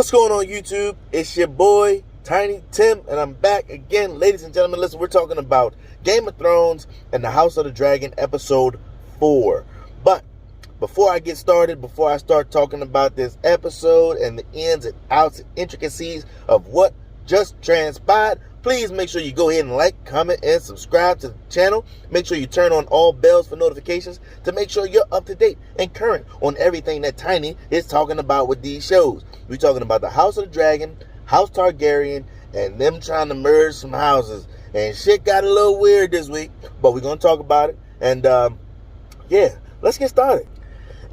What's going on, YouTube? It's your boy Tiny Tim, and I'm back again. Ladies and gentlemen, listen, we're talking about Game of Thrones and the House of the Dragon episode 4. But before I get started, before I start talking about this episode and the ins and outs and intricacies of what just transpired, please make sure you go ahead and like, comment, and subscribe to the channel. Make sure you turn on all bells for notifications to make sure you're up to date and current on everything that Tiny is talking about with these shows. We're talking about the House of the Dragon, House Targaryen, and them trying to merge some houses. And shit got a little weird this week, but we're going to talk about it. And, yeah, let's get started.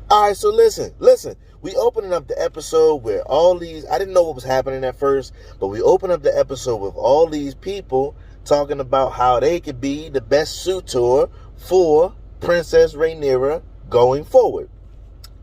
All right, so listen. We opening up the episode where all these, I didn't know what was happening at first, but we open up the episode with all these people talking about how they could be the best suitor for Princess Rhaenyra going forward.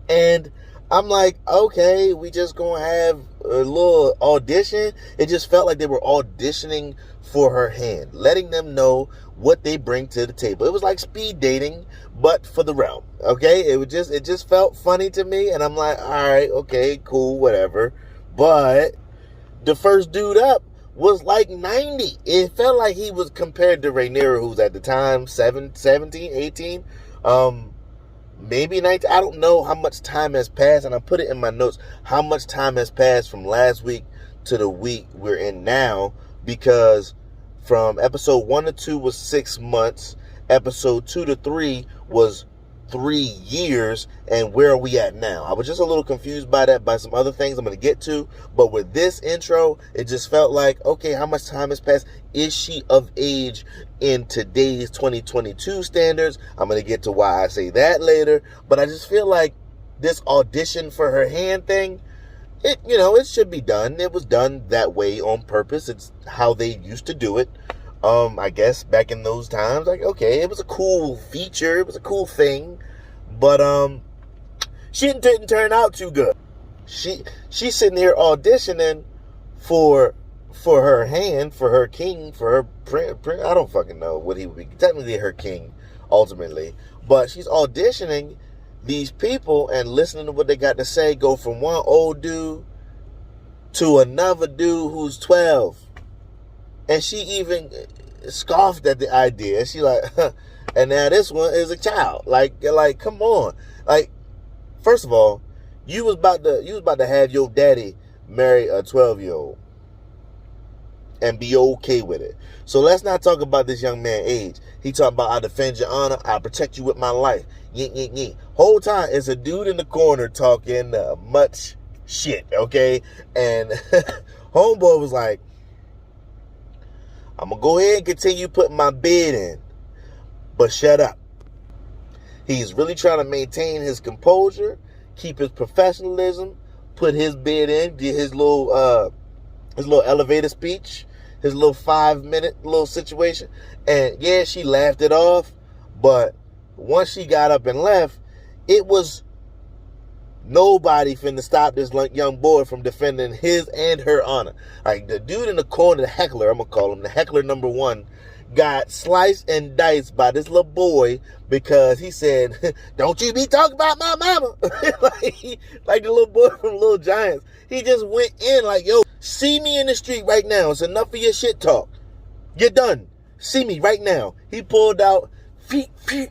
And I'm like, okay, we just gonna have a little audition. It just felt like they were auditioning for her hand, letting them know what they bring to the table. It was like speed dating, but for the realm. Okay, it just felt funny to me, and I'm like, all right, okay, cool, whatever. But the first dude up was like 90. It felt like he was compared to Rhaenyra, who's at the time 17, 18. Maybe 19. I don't know how much time has passed, and I put it in my notes how much time has passed from last week to the week we're in now, because from episode 1 to 2 was 6 months, episode 2 to 3 was 3 years, and where are we at now? I was just a little confused by that, by some other things I'm going to get to, but with this intro, it just felt like, okay, how much time has passed? Is she of age in today's 2022 standards? I'm going to get to why I say that later, but I just feel like this audition for her hand thing, it should be done. It was done that way on purpose. It's how they used to do it. I guess back in those times, like, okay, it was a cool feature, it was a cool thing, but she didn't turn out too good. She's sitting here auditioning for her hand, for her king, for her prince. I don't fucking know what he would be. Technically her king, ultimately, but she's auditioning these people and listening to what they got to say. Go from one old dude to another dude who's 12. And she even scoffed at the idea. She like, and now this one is a child. Like, come on. Like, first of all, you was about to have your daddy marry a 12-year-old and be okay with it. So let's not talk about this young man's age. He talking about, I defend your honor, I protect you with my life. Yeah. Whole time it's a dude in the corner talking much shit, okay? And homeboy was like, I'm going to go ahead and continue putting my bid in, but shut up. He's really trying to maintain his composure, keep his professionalism, put his bid in, get his little elevator speech, his little 5-minute little situation. And yeah, she laughed it off, but once she got up and left, it was nobody finna stop this young boy from defending his and her honor. Like, the dude in the corner, the heckler, I'm gonna call him the heckler number 1, got sliced and diced by this little boy because he said, don't you be talking about my mama. like the little boy from Little Giants. He just went in like, yo, see me in the street right now. It's enough of your shit talk. You're done. See me right now. He pulled out, feet. Hey,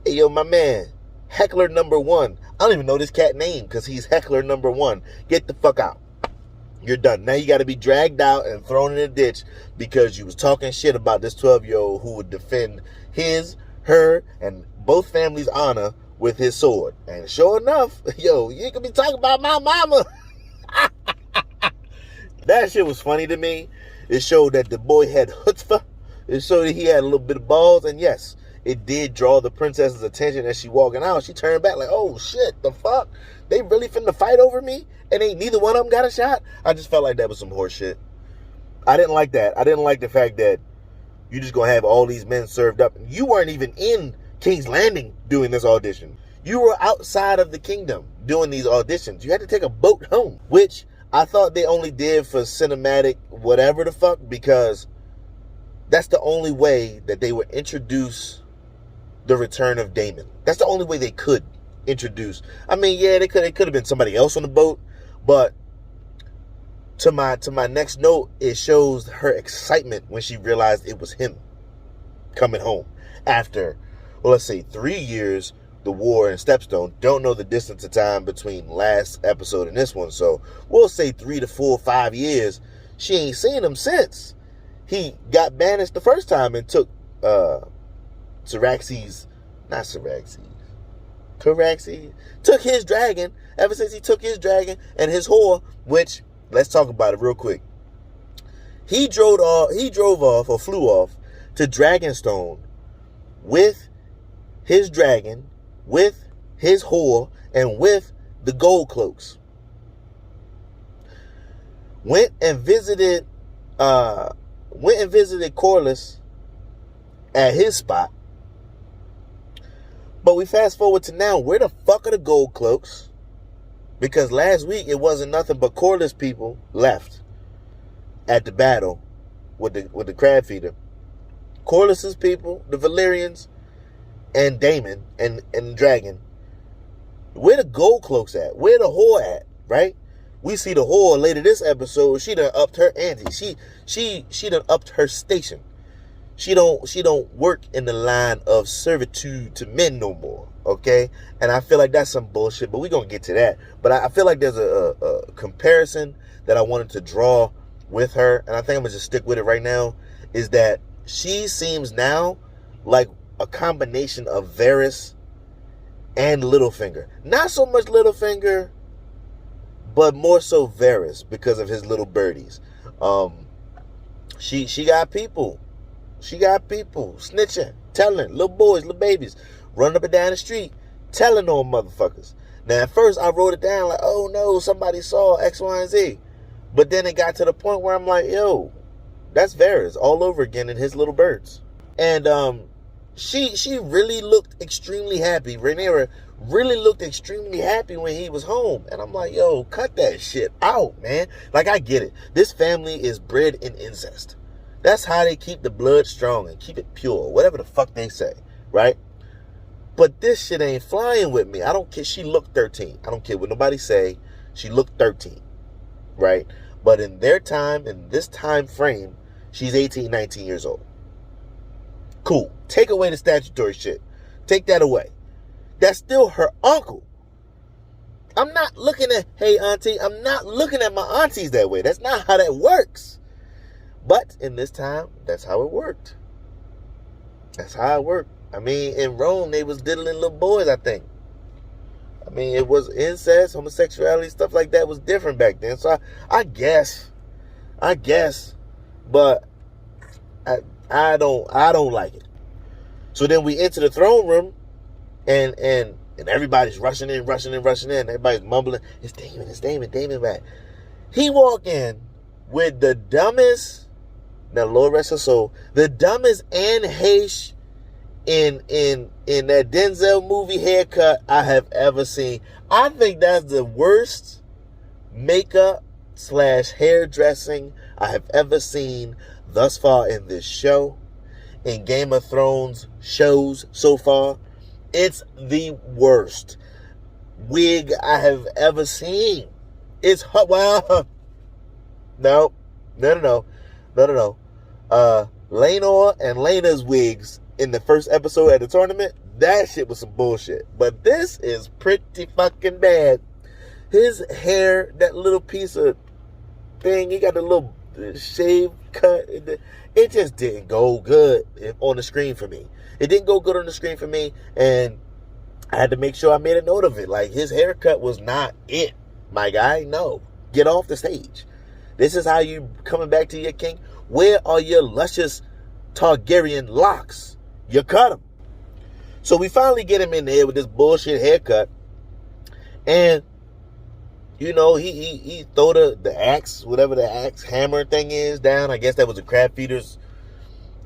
yo, my man, heckler number 1. I don't even know this cat name because he's heckler number 1. Get the fuck out. You're done. Now you got to be dragged out and thrown in a ditch because you was talking shit about this 12-year-old who would defend his, her, and both families' honor with his sword. And sure enough, yo, you could be talking about my mama. That shit was funny to me. It showed that the boy had chutzpah. It showed that he had a little bit of balls. And yes, it did draw the princess's attention as she walking out. She turned back like, oh shit, the fuck? They really finna fight over me? And ain't neither one of them got a shot? I just felt like that was some horse shit. I didn't like that. I didn't like the fact that you just gonna have all these men served up. You weren't even in King's Landing doing this audition. You were outside of the kingdom doing these auditions. You had to take a boat home, which I thought they only did for cinematic whatever the fuck, because that's the only way that they would introduce the return of Daemon. That's the only way they could introduce. I mean, yeah, it could have been somebody else on the boat, but To my next note, it shows her excitement when she realized it was him coming home after, well, let's say 3 years, the war in Stepstone. Don't know the distance of time between last episode and this one, so we'll say 3 to 4, 5 years. She ain't seen him since he got banished the first time and took Caraxes took his dragon. Ever since he took his dragon and his whore, which, let's talk about it real quick. He drove off or flew off to Dragonstone with his dragon, with his whore, and with the gold cloaks. Went and visited Corlys at his spot. But we fast forward to now. Where the fuck are the gold cloaks? Because last week it wasn't nothing but Corlys people left at the battle with the crab feeder. Corlys's people, the Valyrians, and Daemon and the dragon. Where the gold cloaks at? Where the whore at? Right? We see the whore later this episode. She done upped her ante. She done upped her station. She don't work in the line of servitude to men no more. Okay? And I feel like that's some bullshit, but we're gonna get to that. But I feel like there's a comparison that I wanted to draw with her, and I think I'm gonna just stick with it right now, is that she seems now like a combination of Varys and Littlefinger. Not so much Littlefinger, but more so Varys because of his little birdies. She got people. She got people snitching, telling, little boys, little babies, running up and down the street, telling on motherfuckers. Now, at first, I wrote it down like, oh no, somebody saw X, Y, and Z. But then it got to the point where I'm like, yo, that's Varys all over again in his little birds. And she really looked extremely happy. Rhaenyra really looked extremely happy when he was home. And I'm like, yo, cut that shit out, man. Like, I get it. This family is bred in incest. That's how they keep the blood strong and keep it pure, whatever the fuck they say, right? But this shit ain't flying with me. I don't care. She looked 13. I don't care what nobody say. She looked 13, right? But in their time, in this time frame, she's 18, 19 years old. Cool. Take away the statutory shit. Take that away. That's still her uncle. I'm not looking at, hey, auntie, I'm not looking at my aunties that way. That's not how that works. But in this time, that's how it worked. That's how it worked. I mean, in Rome, they was diddling little boys, I think. I mean, it was incest, homosexuality, stuff like that was different back then. So I guess, but I don't like it. So then we enter the throne room, and everybody's rushing in. Everybody's mumbling, it's Daemon back. He walk in with the dumbest, now Lord rest her soul, the dumbest Anne Heche in that Denzel movie haircut I have ever seen. I think that's the worst makeup / hairdressing I have ever seen thus far in this show. In Game of Thrones shows so far, it's the worst wig I have ever seen. It's hot. Wow. No. Laenor and Laena's wigs in the first episode at the tournament, that shit was some bullshit. But this is pretty fucking bad. His hair, that little piece of thing, he got a little shave cut. It just didn't go good on the screen for me. It didn't go good on the screen for me, and I had to make sure I made a note of it. Like, his haircut was not it, my guy. No. Get off the stage. This is how you coming back to your king. Where are your luscious Targaryen locks? You cut them. So we finally get him in there with this bullshit haircut. And, you know, he throw the axe, whatever the axe hammer thing is, down. I guess that was a crab feeder's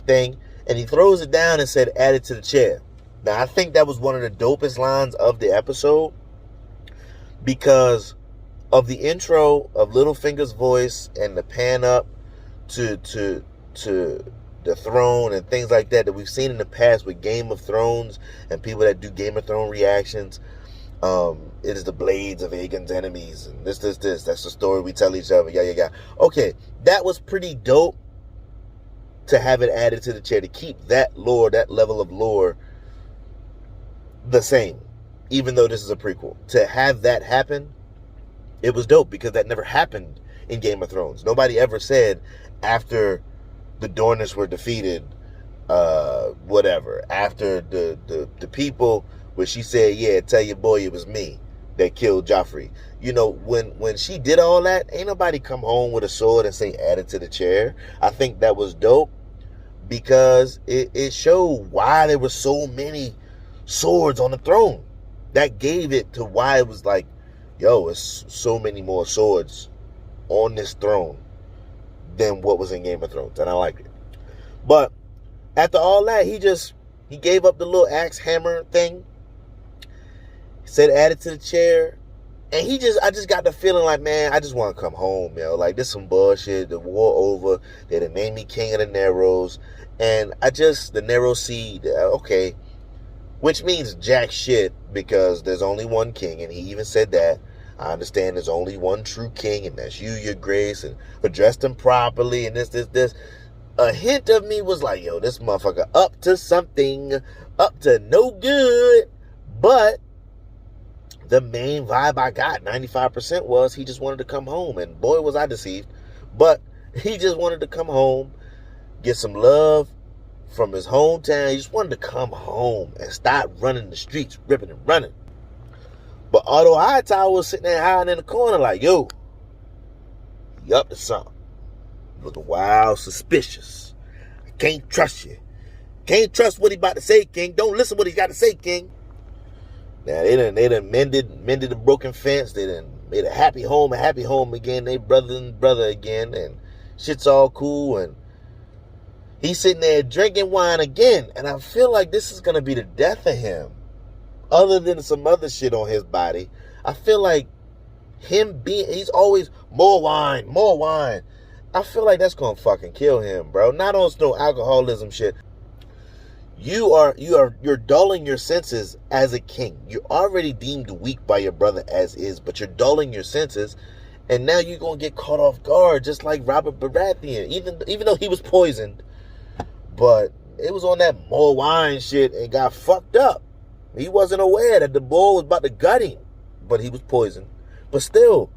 thing. And he throws it down and said, add it to the chair. Now, I think that was one of the dopest lines of the episode, because of the intro of Littlefinger's voice and the pan up to the throne and things like that we've seen in the past with Game of Thrones and people that do Game of Thrones reactions. It is the blades of Aegon's enemies, and this. That's the story we tell each other. Yeah. Okay, that was pretty dope to have it added to the chair, to keep that lore, that level of lore, the same, even though this is a prequel. To have that happen, it was dope, because that never happened in Game of Thrones. Nobody ever said after the Dornish were defeated, whatever, after the people, where she said, yeah, tell your boy it was me that killed Joffrey. You know, when she did all that, ain't nobody come home with a sword and say add it to the chair. I think that was dope, because it showed why there were so many swords on the throne. That gave it to why it was like, yo, it's so many more swords on this throne than what was in Game of Thrones, and I liked it. But after all that, he gave up the little axe hammer thing. Said add it to the chair. And I just got the feeling like, man, I just want to come home, yo. Like, this some bullshit. The war over. They done named me King of the Narrows. And the Narrow Seed, okay. Which means jack shit, because there's only one king. And he even said that. I understand there's only one true king, and that's you, your grace. And addressed him properly, and this. A hint of me was like, yo, this motherfucker up to something. Up to no good. But the main vibe I got, 95%, was he just wanted to come home. And boy, was I deceived. But he just wanted to come home, get some love from his hometown. He just wanted to come home and stop running the streets, ripping and running. But Otto Hightower was sitting there hiding in the corner like, yo, you up to something. Looking wild, suspicious. I can't trust you. Can't trust what he about to say, King. Don't listen what he got to say, King. Now, they done mended the broken fence. They done made a happy home again. They brother and brother again, and shit's all cool. And he's sitting there drinking wine again, and I feel like this is going to be the death of him. Other than some other shit on his body, I feel like he's always more wine. I feel like that's going to fucking kill him, bro. Not on no alcoholism shit. You're dulling your senses as a king. You're already deemed weak by your brother as is, but you're dulling your senses, and now you're gonna get caught off guard, just like Robert Baratheon. Even though he was poisoned, but it was on that more wine shit and got fucked up. He wasn't aware that the bull was about to gut him, but he was poisoned. But still,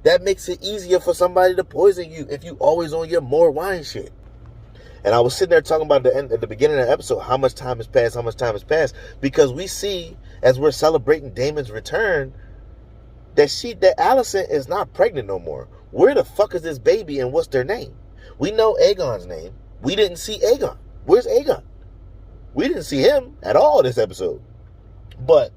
that makes it easier for somebody to poison you if you always on your more wine shit. And I was sitting there talking about at the beginning of the episode, how much time has passed, because we see, as we're celebrating Daemon's return, that Alicent is not pregnant no more. Where the fuck is this baby, and what's their name? We know Aegon's name. We didn't see Aegon. Where's Aegon? We didn't see him at all this episode. But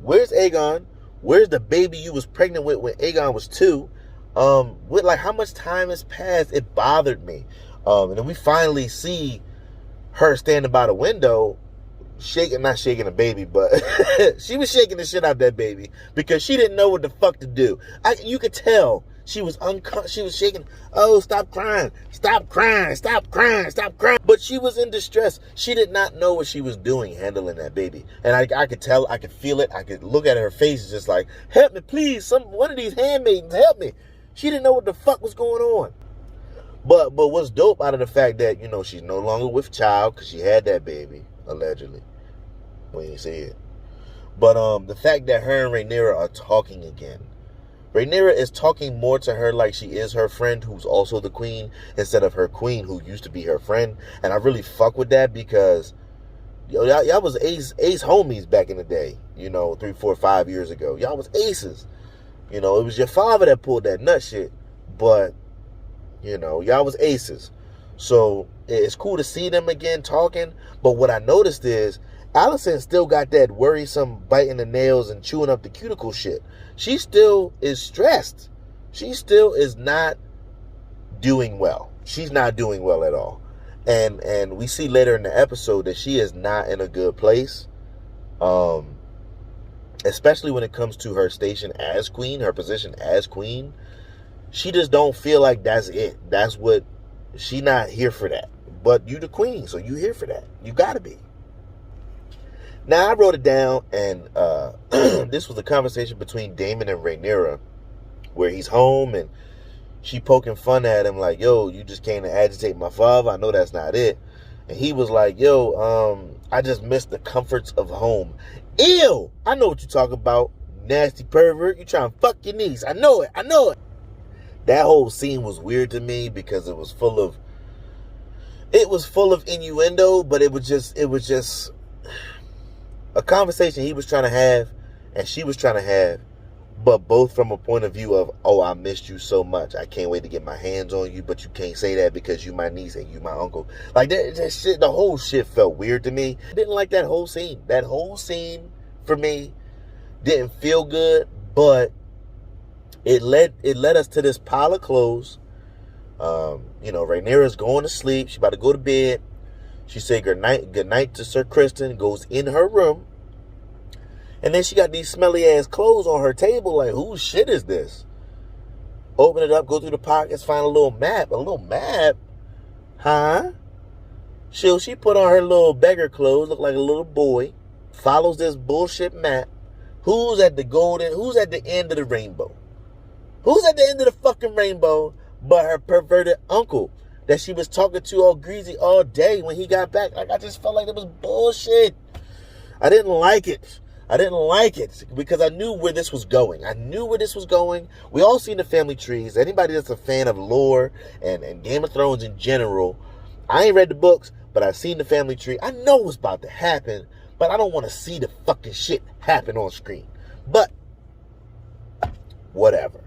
where's Aegon? Where's the baby you was pregnant with when Aegon was 2? How much time has passed? It bothered me. And then we finally see her standing by the window, not shaking a baby, but she was shaking the shit out of that baby, because she didn't know what the fuck to do. You could tell she was she was shaking. Oh, stop crying. But she was in distress. She did not know what she was doing handling that baby. And I could tell, I could feel it. I could look at her face, just like, help me, please. One of these handmaidens, help me. She didn't know what the fuck was going on. But what's dope out of the fact that, she's no longer with child, because she had that baby, allegedly. We ain't see it. But the fact that her and Rhaenyra are talking again. Rhaenyra is talking more to her like she is her friend, who's also the queen, instead of her queen, who used to be her friend. And I really fuck with that, because y'all was ace homies back in the day, 3, 4, 5 years ago. Y'all was aces. It was your father that pulled that nut shit. But y'all was aces. So it's cool to see them again talking. But what I noticed is Alicent still got that worrisome biting the nails and chewing up the cuticle shit. She still is stressed. She still is not doing well. She's not doing well at all. And we see later in the episode that she is not in a good place. Especially when it comes to her station as queen, her position as queen. She just don't feel like that's it. That's what, she not here for that. But you the queen, so you here for that. You gotta be. Now, I wrote it down, and this was a conversation between Damon and Rhaenyra, where he's home, and she poking fun at him like, yo, you just came to agitate my father. I know that's not it. And he was like, yo, I just miss the comforts of home. Ew! I know what you talking about, nasty pervert. You trying to fuck your niece. I know it. That whole scene was weird to me because it was full of innuendo, but it was just a conversation he was trying to have and she was trying to have, but both from a point of view of, oh, I missed you so much. I can't wait to get my hands on you, but you can't say that because you my niece and you my uncle. Like, that shit, the whole shit felt weird to me. I didn't like that whole scene. That whole scene, for me, didn't feel good, but it led us to this pile of clothes. Rhaenyra's going to sleep. She's about to go to bed. She said good night to Sir Criston, goes in her room. And then she got these smelly ass clothes on her table. Like, whose shit is this? Open it up, go through the pockets, find a little map. A little map? Huh? She put on her little beggar clothes, look like a little boy, follows this bullshit map. Who's at the end of the rainbow? Who's at the end of the fucking rainbow but her perverted uncle that she was talking to all greasy all day when he got back? Like, I just felt like it was bullshit. I didn't like it because I knew where this was going. We all seen the family trees. Anybody that's a fan of lore and Game of Thrones in general, I ain't read the books, but I've seen the family tree. I know what's about to happen, but I don't want to see the fucking shit happen on screen. But whatever.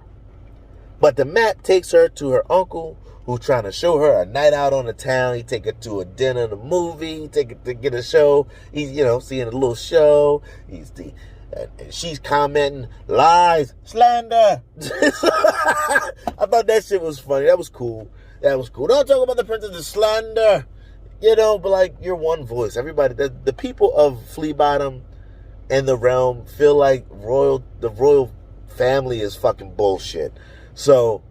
But the map takes her to her uncle, who's trying to show her a night out on the town. He take her to a dinner, a movie. He take her to get a show. He's, seeing a little show. And she's commenting, lies, slander. I thought that shit was funny. That was cool. Don't talk about the princess of slander. But like, you're one voice. Everybody, the people of Flea Bottom and the realm feel like the royal family is fucking bullshit. So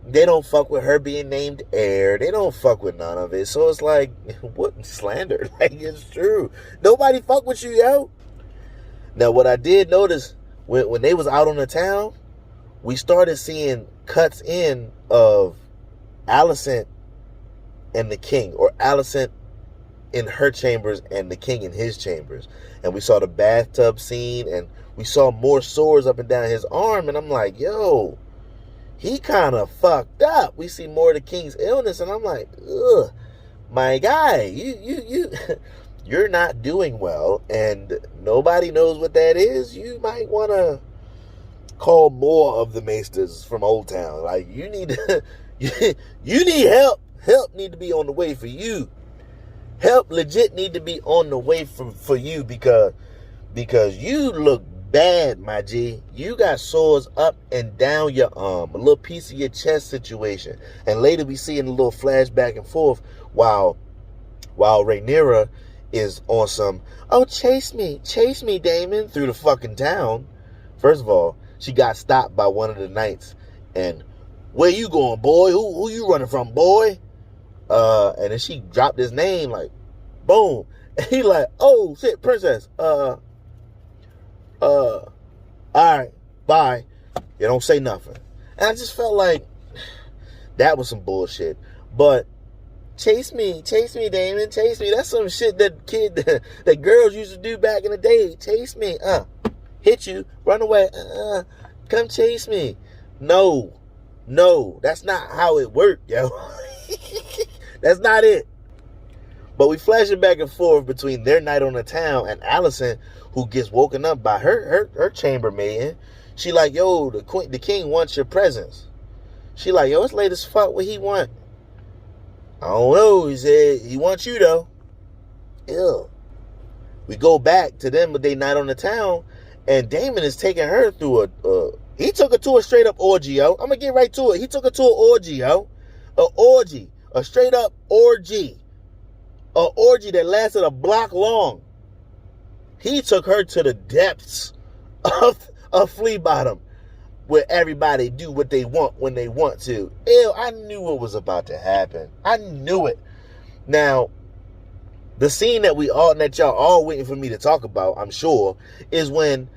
they don't fuck with her being named heir. They don't fuck with none of it. So it's like, what slander? Like, it's true. Nobody fuck with you, yo. Now, what I did notice when they was out on the town, we started seeing cuts in of Alicent and the king, or Alicent in her chambers and the king in his chambers. And we saw the bathtub scene, and we saw more sores up and down his arm. And I'm like, yo, he kind of fucked up. We see more of the king's illness, and I'm like, ugh, my guy, you're not doing well, and nobody knows what that is. You might want to call more of the maesters from Old Town. Like, you need you need help. Help need to be on the way for you. Help legit need to be on the way for you because you look bad, my G. You got sores up and down your arm, a little piece of your chest situation. And later we see in a little flashback and forth while Rhaenyra is on some, oh, chase me, Damon, through the fucking town. First of all, she got stopped by one of the knights. And, where you going, boy? Who you running from, boy? And then she dropped his name, like, boom. And he like, oh, shit, princess. All right, bye. You don't say nothing. And I just felt like that was some bullshit. But chase me, Damon, chase me. That's some shit that girls used to do back in the day. Chase me, hit you, run away, come chase me. No, that's not how it worked, yo. That's not it. But we flash it back and forth between their night on the town and Alicent, who gets woken up by her chambermaid. She like, yo, the king wants your presence. She like, yo, it's late as fuck. What he want? I don't know. He said he wants you though. Ew. We go back to them with their night on the town, and Damon is taking her through he took her to a straight up orgy, yo. I'm gonna get right to it. He took her to an orgy, yo. A straight up orgy. An orgy that lasted a block long. He took her to the depths of Flea Bottom, where everybody do what they want when they want to. Ew, I knew what was about to happen. I knew it. Now, The scene that y'all all waiting for me to talk about, I'm sure, is when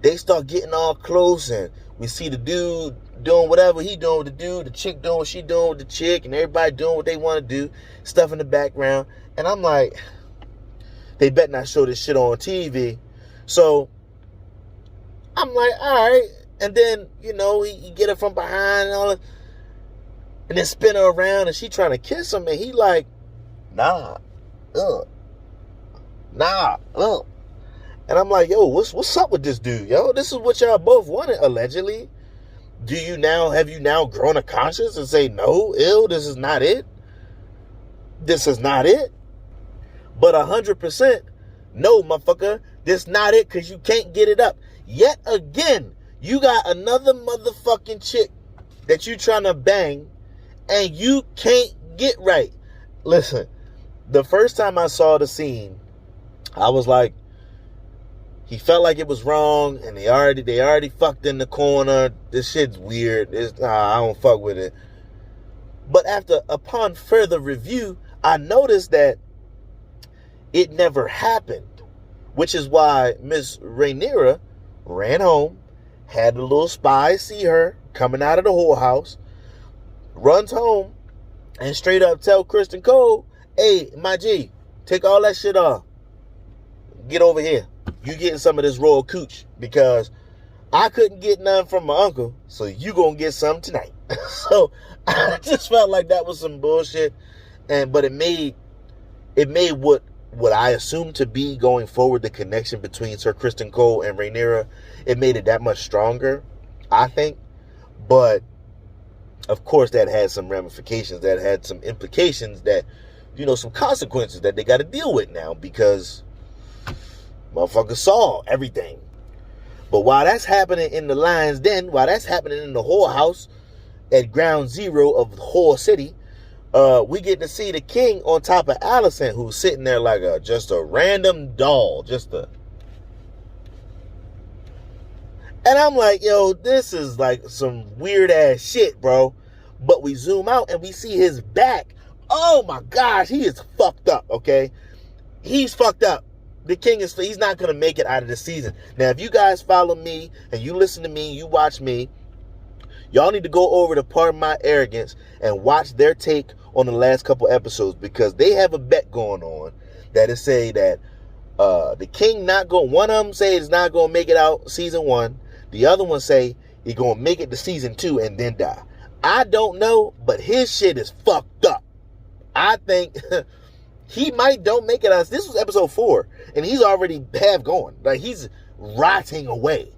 they start getting all close and we see the dude doing whatever he doing with the dude, the chick doing what she doing with the chick, and everybody doing what they want to do, stuff in the background. And I'm like, they better not show this shit on TV. So I'm like, all right. And then, he get her from behind and all that. And then spin her around and she trying to kiss him. And he like, nah, nah. And I'm like, yo, what's up with this dude, yo? This is what y'all both wanted, allegedly. Have you now grown a conscience and say, no, this is not it? This is not it? But 100%, no, motherfucker, this not it, because you can't get it up. Yet again, you got another motherfucking chick that you trying to bang, and you can't get right. Listen, the first time I saw the scene, I was like, he felt like it was wrong, and they already fucked in the corner. This shit's weird. I don't fuck with it. But upon further review, I noticed that it never happened, which is why Miss Rhaenyra ran home, had the little spy see her coming out of the whorehouse, runs home, and straight up tell Criston Cole, hey, my G, take all that shit off. Get over here. You getting some of this royal cooch, because I couldn't get none from my uncle, so you gonna get some tonight. So I just felt like that was some bullshit, but it made what I assumed to be going forward the connection between Sir Criston Cole and Rhaenyra. It made it that much stronger, I think. But of course, that had some ramifications, that had some implications, that some consequences that they got to deal with now, because motherfuckers saw everything. But while that's happening in the Lion's Den, while that's happening in the whorehouse at ground zero of Whore City, we get to see the king on top of Alicent, who's sitting there like just a random doll. And I'm like, yo, this is like some weird ass shit, bro. But we zoom out and we see his back. Oh my gosh, he is fucked up, okay? He's fucked up. The king he's not going to make it out of the season. Now, if you guys follow me and you listen to me, you watch me, y'all need to go over to Pardon My Arrogance and watch their take on the last couple episodes, because they have a bet going on that is say that the king one of them say it's not going to make it out season 1. The other one say he's going to make it to season 2 and then die. I don't know, but his shit is fucked up. I think he might don't make it out. This was episode 4, and he's already half gone. Like, he's rotting away.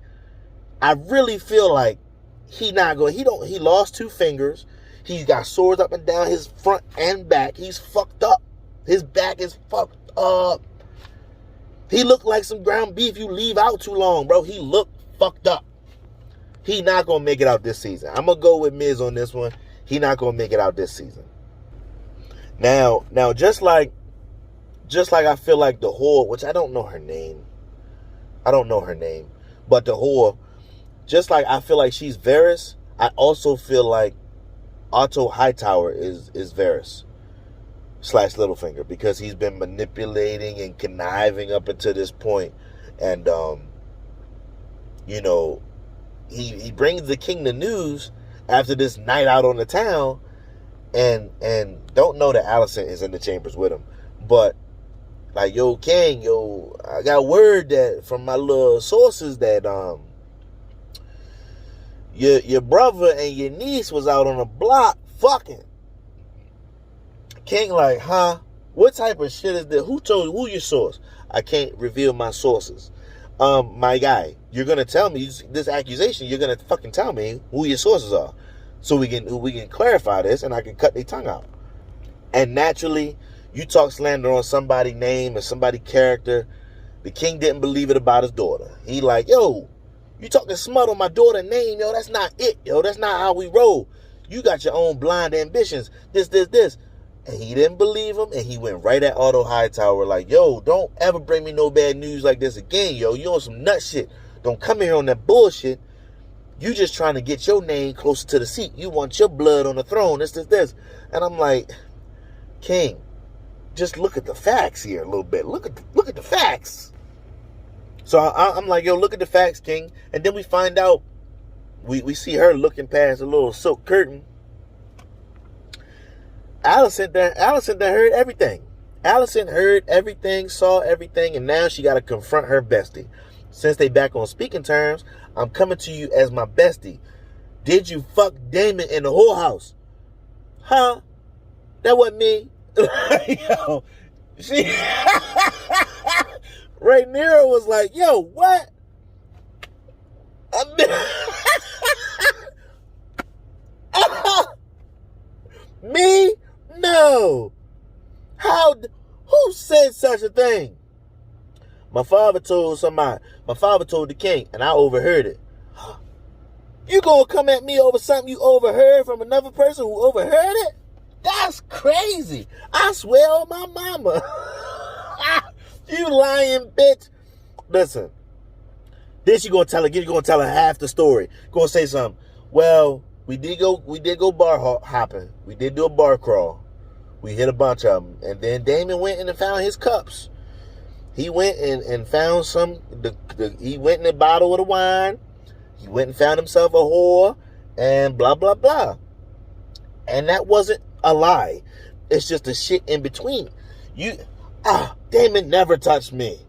I really feel like he lost 2 fingers. He's got sores up and down his front and back. He's fucked up. His back is fucked up. He looked like some ground beef you leave out too long, bro. He looked fucked up. He not going to make it out this season. I'm going to go with Miz on this one. He not going to make it out this season. Now, just like I feel like the whore, which I don't know her name. But the whore, just like I feel like she's Varys, I also feel like Otto Hightower is Varys / Littlefinger, because he's been manipulating and conniving up until this point. And, he brings the king the news after this night out on the town, and don't know that Alicent is in the chambers with him. But like, yo, king, I got word that from my little sources that your brother and your niece was out on the block fucking. King like, huh? What type of shit is this? Who your source? I can't reveal my sources. My guy, you're gonna tell me this accusation. You're gonna fucking tell me who your sources are, so we can clarify this, and I can cut their tongue out. And naturally, you talk slander on somebody's name and somebody's character. The king didn't believe it about his daughter. He like, yo, you talking smut on my daughter's name, yo? That's not it, yo. That's not how we roll. You got your own blind ambitions. This. And he didn't believe him, and he went right at Otto Hightower like, yo, don't ever bring me no bad news like this again, yo. You on some nut shit. Don't come here on that bullshit. You just trying to get your name closer to the seat. You want your blood on the throne, this. And I'm like, king, just look at the facts here a little bit. Look at the facts. So I'm like, yo, look at the facts, King. And then we find out, we see her looking past a little silk curtain. Allison heard everything. Allison heard everything, saw everything, and now she got to confront her bestie. Since they back on speaking terms, I'm coming to you as my bestie. Did you fuck Damon in the whorehouse? Huh? That wasn't me. Yo, Rhaenyra was like, yo, what? Me? No. Who said such a thing? My father told somebody. My father told the king, and I overheard it. You gonna come at me over something you overheard from another person who overheard it? That's crazy. I swear on my mama. You lying bitch. Listen. Then she gonna tell her half the story. Gonna say something. Well, we did go bar hopping. We did do a bar crawl. We hit a bunch of them. And then Damon went and found his cups. He went and found he went in a bottle of the wine. He went and found himself a whore and blah, blah, blah. And that wasn't a lie. It's just the shit in between. Damon never touched me.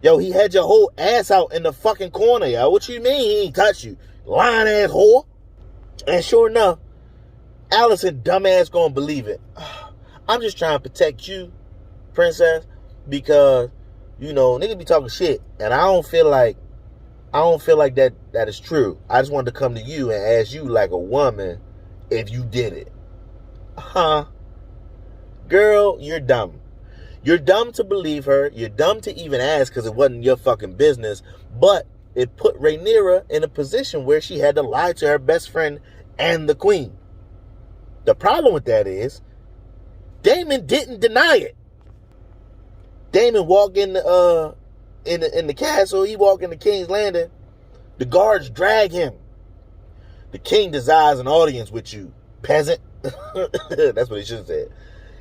Yo, he had your whole ass out in the fucking corner, yo. What you mean he ain't touch you? Lying ass whore. And sure enough, Allison dumbass gonna believe it. I'm just trying to protect you, princess, because, you know, niggas be talking shit. And I don't feel like that is true. I just wanted to come to you and ask you like a woman if you did it. Huh? Girl, you're dumb. You're dumb to believe her. You're dumb to even ask because it wasn't your fucking business. But it put Rhaenyra in a position where she had to lie to her best friend and the queen. The problem with that is Damon didn't deny it. Damon walked in the castle. He walked in the King's Landing. The guards drag him. The king desires an audience with you, peasant. That's what he should have said.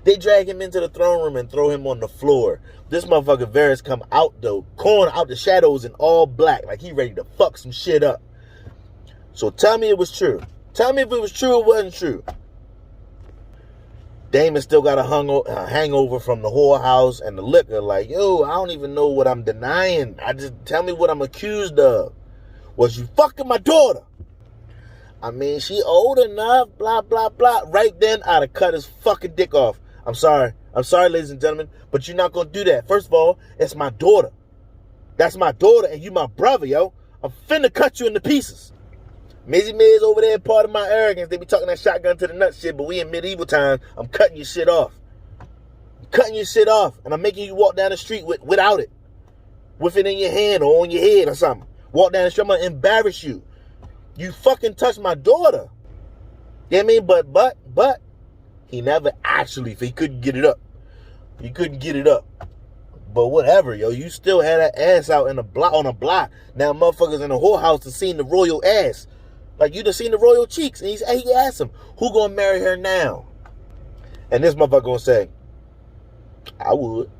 They drag him into the throne room and throw him on the floor. This motherfucker Varys come out the corner, out the shadows in all black, like he ready to fuck some shit up. So tell me it was true. Tell me if it was true or wasn't true. Damon still got a hangover from the whorehouse and the liquor. Like, yo, I don't even know what I'm denying. Tell me what I'm accused of. Was you fucking my daughter? I mean, she old enough, blah, blah, blah. Right then, I'd have cut his fucking dick off. I'm sorry, ladies and gentlemen, but you're not going to do that. First of all, it's my daughter. That's my daughter, and you my brother, yo. I'm finna cut you into pieces. Mizzy Miz over there, part of my arrogance. They be talking that shotgun to the nut shit, but we in medieval times. I'm cutting your shit off. I'm cutting your shit off, and I'm making you walk down the street without it. With it in your hand or on your head or something. Walk down the street, I'm going to embarrass you. You fucking touched my daughter. You know what I mean? But, he never actually, he couldn't get it up. He couldn't get it up. But whatever, yo. You still had that ass out on a block. Now motherfuckers in the whorehouse have seen the royal ass. Like, you done seen the royal cheeks. And he asked him, who gonna marry her now? And this motherfucker gonna say, I would.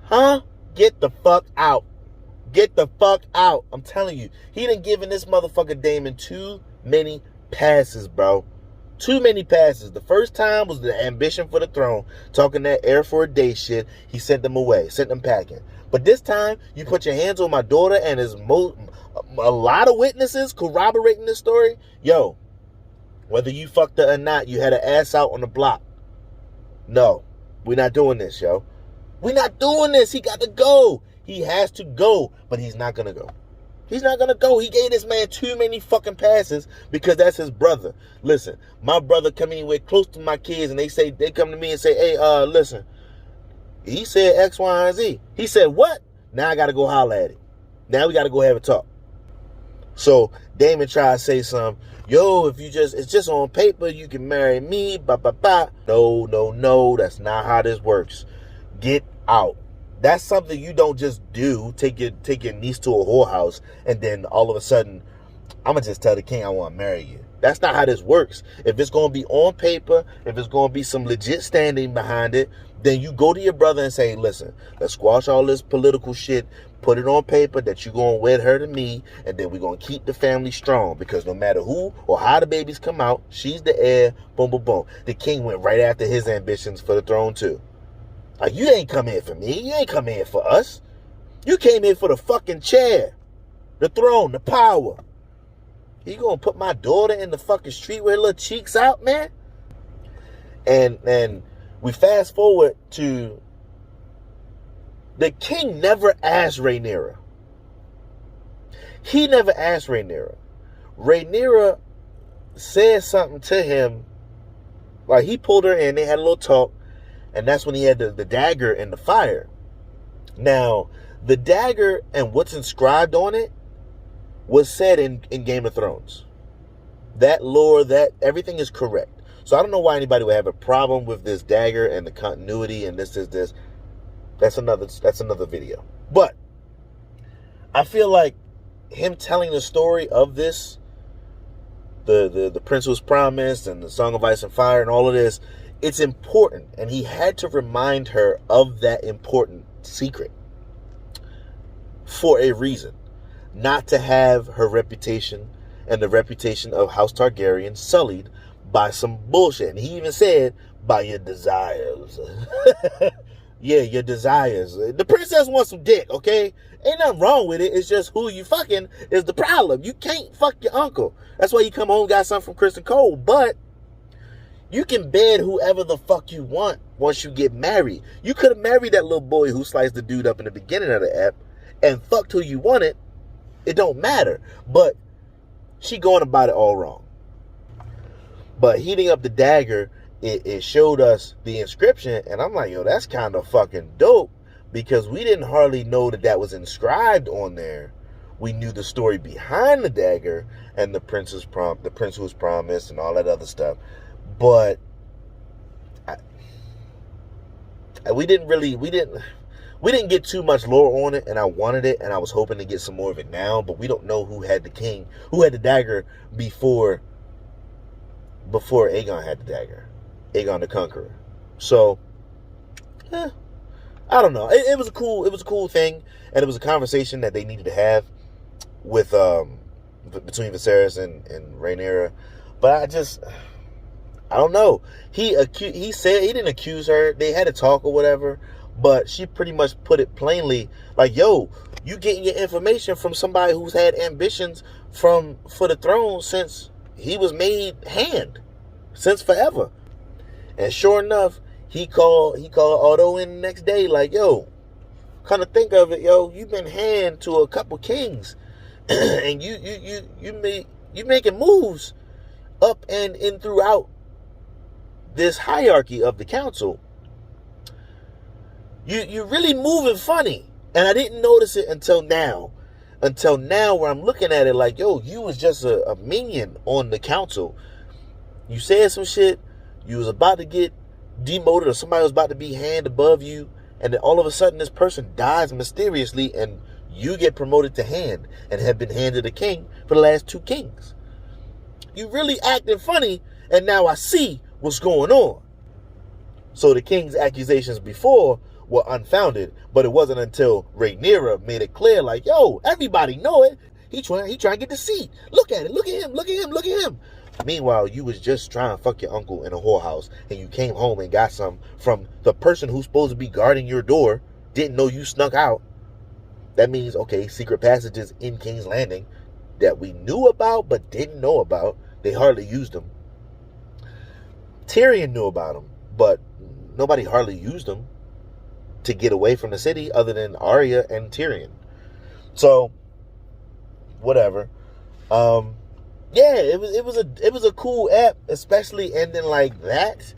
Huh? Get the fuck out. Get the fuck out. I'm telling you. He done given this motherfucker Damon too many passes, bro. Too many passes. The first time was the ambition for the throne. Talking that air for a day shit. He sent them away. Sent them packing. But this time, you put your hands on my daughter and there's a lot of witnesses corroborating this story. Yo, whether you fucked her or not, you had an ass out on the block. No, we're not doing this, yo. We're not doing this. He got to go. He has to go, but he's not going to go. He's not going to go. He gave this man too many fucking passes because that's his brother. Listen, my brother come anywhere close to my kids and they come to me and say, hey, listen, he said X, Y, and Z. He said, what? Now I got to go holler at him. Now we got to go have a talk. So Damon tried to say something. Yo, if it's just on paper, you can marry me, No, that's not how this works. Get out. That's something you don't just do. Take your niece to a whorehouse and then all of a sudden I'm going to just tell the king I want to marry you. That's not how this works. If it's going to be on paper, if it's going to be some legit standing behind it, then you go to your brother and say, listen, let's squash all this political shit, put it on paper that you're going to wed her to me, and then we're going to keep the family strong, because no matter who or how the babies come out, she's the heir, boom, boom, boom. The king went right after his ambitions for the throne too. Like, you ain't come here for me. You ain't come here for us. You came here for the fucking chair, the throne, the power. You gonna put my daughter in the fucking street with her little cheeks out, man? And we fast forward to the king never asked Rhaenyra. He never asked Rhaenyra. Rhaenyra said something to him. Like, he pulled her in, they had a little talk, and that's when he had the dagger in the fire. Now, the dagger and what's inscribed on it was said in Game of Thrones. That lore, that everything is correct. So I don't know why anybody would have a problem with this dagger and the continuity and this. That's another video. But I feel like him telling the story of this, the Prince Who Was Promised and the Song of Ice and Fire and all of this, it's important. And he had to remind her of that important secret for a reason. Not to have her reputation and the reputation of House Targaryen sullied by some bullshit. And he even said, by your desires. Yeah, your desires. The princess wants some dick, okay? Ain't nothing wrong with it. It's just who you fucking is the problem. You can't fuck your uncle. That's why you come home and got something from Kristen Cole. But you can bed whoever the fuck you want once you get married. You could have married that little boy who sliced the dude up in the beginning of the app and fucked who you wanted. It don't matter. But she going about it all wrong. But heating up the dagger, it showed us the inscription. And I'm like, yo, that's kind of fucking dope. Because we didn't hardly know that was inscribed on there. We knew the story behind the dagger and the Prince Who Was Promised and all that other stuff. But we didn't get too much lore on it, and I wanted it, and I was hoping to get some more of it now, but we don't know who had the dagger before Aegon had the dagger. Aegon the Conqueror. So, I don't know. It was a cool thing, and it was a conversation that they needed to have with between Viserys and Rhaenyra. But I don't know. He said he didn't accuse her. They had a talk or whatever. But she pretty much put it plainly, like, yo, you getting your information from somebody who's had ambitions for the throne since he was made hand, since forever. And sure enough, he called Otto in the next day, like, yo, kind of think of it, yo, you've been hand to a couple kings, and you making moves up and throughout this hierarchy of the council. You're really moving funny. And I didn't notice it until now. Until now, where I'm looking at it like, yo, you was just a minion on the council. You said some shit. You was about to get demoted, or somebody was about to be hand above you. And then all of a sudden, this person dies mysteriously, and you get promoted to hand and have been handed a king for the last 2 kings. You really acting funny, and now I see what's going on. So the king's accusations before were unfounded, but it wasn't until Rhaenyra made it clear, like, yo, everybody know it. He trying to get the seat. Look at it. Look at him. Look at him. Look at him. Meanwhile, you was just trying to fuck your uncle in a whorehouse, and you came home and got some from the person who's supposed to be guarding your door, didn't know you snuck out. That means, okay, secret passages in King's Landing that we knew about but didn't know about. They hardly used them. Tyrion knew about them, but nobody hardly used them to get away from the city other than Arya and Tyrion. So, whatever. Yeah, it was a cool app, especially ending like that.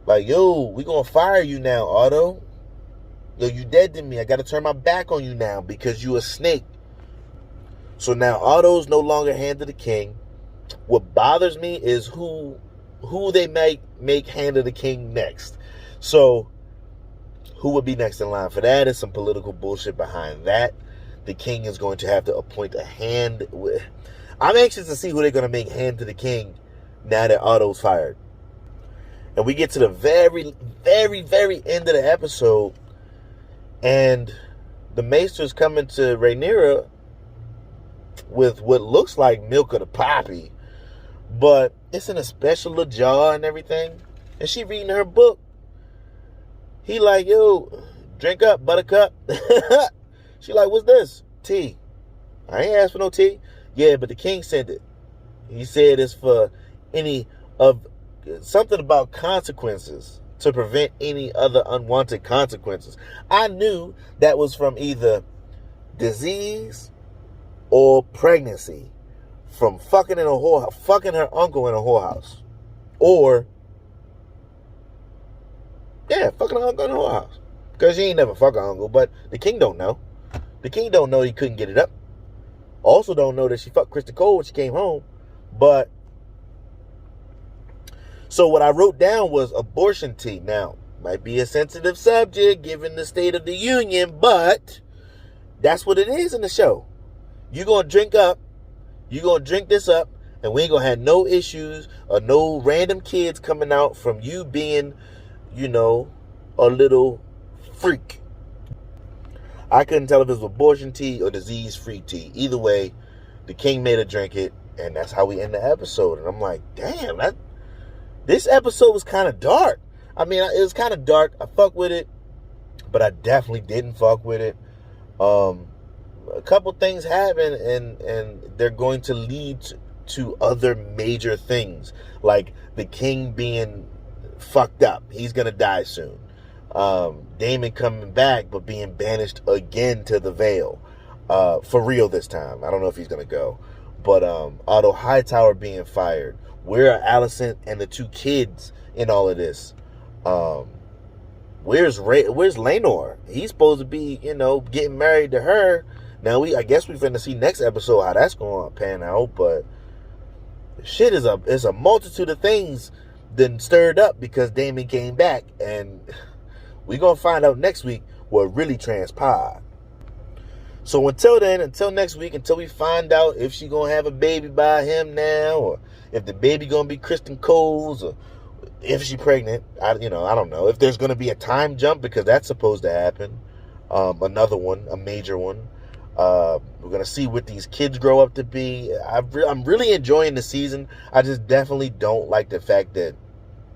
Like, yo, we gonna fire you now, Otto. Yo, you dead to me. I gotta turn my back on you now because you a snake. So now Otto's no longer hand of the king. What bothers me is who they make hand of the king next. So who would be next in line for that? Is some political bullshit behind that. the king is going to have to appoint a hand. I'm anxious to see who they're going to make hand to the king now that Otto's fired. And we get to the very, very, very end of the episode, and the Maester's coming to Rhaenyra with what looks like milk of the poppy, but it's in a special little jar and everything. And she reading her book. He like, yo, drink up, buttercup. She like, what's this? Tea. I ain't asked for no tea. Yeah, but the king sent it. He said it's for any of something about consequences, to prevent any other unwanted consequences. I knew that was from either disease or pregnancy, from fucking in a whorehouse, fucking her uncle in a whorehouse, or fucking her uncle in a whorehouse. Because she ain't never fuck her uncle, but the king don't know. The king don't know he couldn't get it up. Also don't know that she fucked Kristen Cole when she came home. But so what I wrote down was abortion tea. Now, might be a sensitive subject given the state of the union, but that's what it is in the show. You're going to drink up. You're going to drink this up, and we ain't going to have no issues or no random kids coming out from you being, a little freak. I couldn't tell if it was abortion tea or disease-free tea. Either way, the king made her drink it, and that's how we end the episode. And I'm like, damn, this episode was kind of dark. I mean, it was kind of dark. I fuck with it, but I definitely didn't fuck with it. A couple things happen, and they're going to lead to other major things, like the king being fucked up. He's going to die soon. Daemon coming back, but being banished again to the Vale. For real this time. I don't know if he's going to go. But Otto Hightower being fired. Where are Alicent and the two kids in all of this? Where's Laenor? He's supposed to be, getting married to her. Now I guess we're finna see next episode how that's going to pan out. But shit is a multitude of things then stirred up because Daemon came back, and we're gonna find out next week what really transpired. So until then, until next week, until we find out if she gonna have a baby by him now, or if the baby gonna be Kristen Cole's, or if she pregnant, I don't know. If there's gonna be a time jump, because that's supposed to happen. Another one, a major one. We're gonna see what these kids grow up to be. I'm really enjoying the season. I just definitely don't like the fact that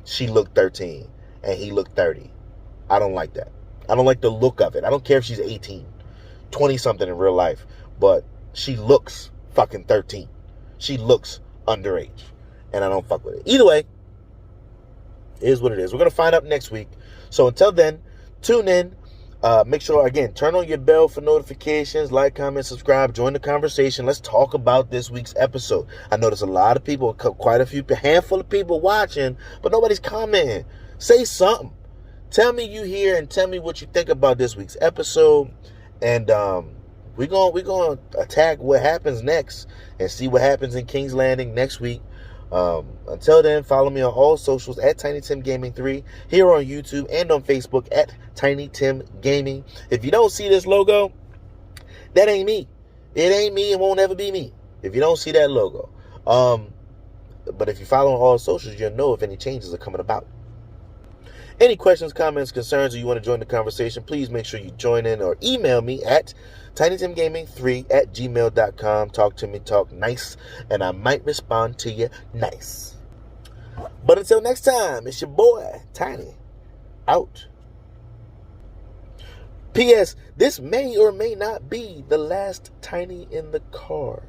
she looked 13 and he looked 30. I don't like that. I don't like the look of it. I don't care if she's 18, 20 something in real life, but she looks fucking 13. She looks underage, and I don't fuck with it. Either way, it is what it is. We're gonna find out next week. So until then, tune in. Make sure, again, turn on your bell for notifications, like, comment, subscribe, join the conversation. Let's talk about this week's episode. I know there's a lot of people, quite a handful of people watching, but nobody's commenting. Say something. Tell me you here and tell me what you think about this week's episode. And we're gonna attack what happens next and see what happens in King's Landing next week. Until then, follow me on all socials at Tiny Tim Gaming 3, here on YouTube and on Facebook at Tiny Tim Gaming. If you don't see this logo, that ain't me. It ain't me. It won't ever be me if you don't see that logo. But if you follow on all socials, you'll know if any changes are coming about. Any questions, comments, concerns, or you want to join the conversation, please make sure you join in or email me at tinytimgaming3@gmail.com. Talk to me, talk nice, and I might respond to you nice. But until next time, it's your boy, Tiny, out. P.S. This may or may not be the last Tiny in the car.